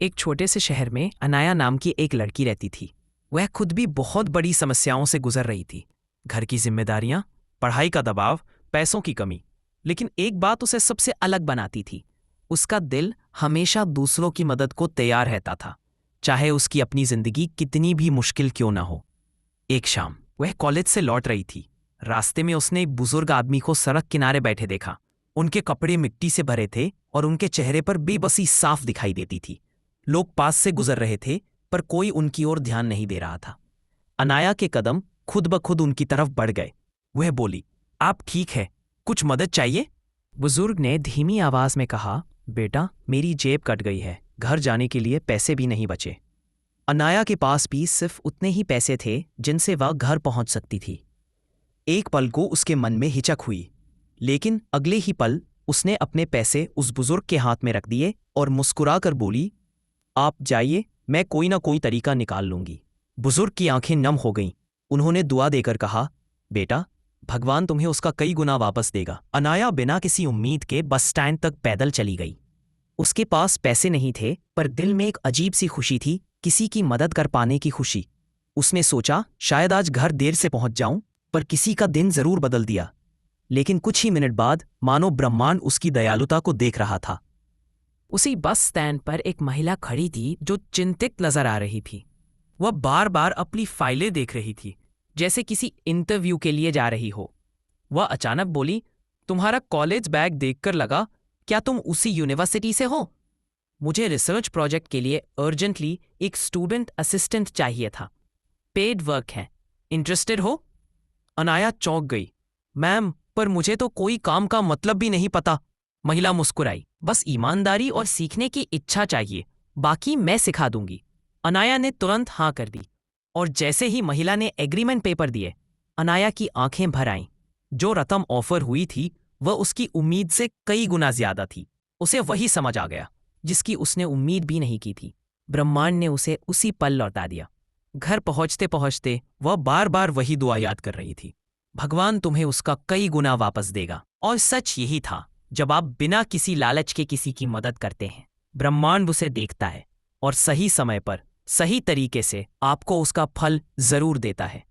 एक छोटे से शहर में अनाया नाम की एक लड़की रहती थी। वह खुद भी बहुत बड़ी समस्याओं से गुजर रही थी। घर की जिम्मेदारियां, पढ़ाई का दबाव, पैसों की कमी। लेकिन एक बात उसे सबसे अलग बनाती थी। उसका दिल हमेशा दूसरों की मदद को तैयार रहता था, चाहे उसकी अपनी जिंदगी कितनी भी मुश्किल क्यों ना हो। एक शाम वह कॉलेज से लौट रही थी। रास्ते में उसने एक बुजुर्ग आदमी को सड़क किनारे बैठे देखा। उनके कपड़े मिट्टी से भरे थे और उनके चेहरे पर बेबसी साफ दिखाई देती थी। लोग पास से गुजर रहे थे, पर कोई उनकी ओर ध्यान नहीं दे रहा था। अनाया के कदम खुद ब खुद उनकी तरफ बढ़ गए। वह बोली, आप ठीक है? कुछ मदद चाहिए? बुजुर्ग ने धीमी आवाज में कहा, बेटा, मेरी जेब कट गई है, घर जाने के लिए पैसे भी नहीं बचे। अनाया के पास भी सिर्फ उतने ही पैसे थे जिनसे वह घर पहुंच सकती थी। एक पल को उसके मन में हिचक हुई, लेकिन अगले ही पल उसने अपने पैसे उस बुजुर्ग के हाथ में रख दिए और मुस्कुराकर बोली, आप जाइए, मैं कोई ना कोई तरीका निकाल लूंगी। बुजुर्ग की आंखें नम हो गईं। उन्होंने दुआ देकर कहा, बेटा, भगवान तुम्हें उसका कई गुना वापस देगा। अनाया बिना किसी उम्मीद के बस स्टैंड तक पैदल चली गई। उसके पास पैसे नहीं थे, पर दिल में एक अजीब सी खुशी थी, किसी की मदद कर पाने की खुशी। उसने सोचा, शायद आज घर देर से पहुंच जाऊं, पर किसी का दिन जरूर बदल दिया। लेकिन कुछ ही मिनट बाद मानो ब्रह्मांड उसकी दयालुता को देख रहा था। उसी बस स्टैंड पर एक महिला खड़ी थी जो चिंतित नजर आ रही थी। वह बार बार अपनी फाइलें देख रही थी, जैसे किसी इंटरव्यू के लिए जा रही हो। वह अचानक बोली, तुम्हारा कॉलेज बैग देखकर लगा, क्या तुम उसी यूनिवर्सिटी से हो? मुझे रिसर्च प्रोजेक्ट के लिए अर्जेंटली एक स्टूडेंट असिस्टेंट चाहिए था। पेड वर्क है, इंटरेस्टेड हो? अनाया चौंक गई। मैम, पर मुझे तो कोई काम का मतलब भी नहीं पता। महिला मुस्कुराई, बस ईमानदारी और सीखने की इच्छा चाहिए, बाकी मैं सिखा दूंगी। अनाया ने तुरंत हाँ कर दी, और जैसे ही महिला ने एग्रीमेंट पेपर दिए, अनाया की आंखें भर आईं। जो रकम ऑफर हुई थी वह उसकी उम्मीद से कई गुना ज्यादा थी। उसे वही समझ आ गया जिसकी उसने उम्मीद भी नहीं की थी। ब्रह्मांड ने उसे उसी पल लौटा दिया। घर पहुंचते पहुंचते वह बार बार वही दुआ याद कर रही थी, भगवान तुम्हें उसका कई गुना वापस देगा। और सच यही था, जब आप बिना किसी लालच के किसी की मदद करते हैं, ब्रह्मांड उसे देखता है और सही समय पर सही तरीके से आपको उसका फल जरूर देता है।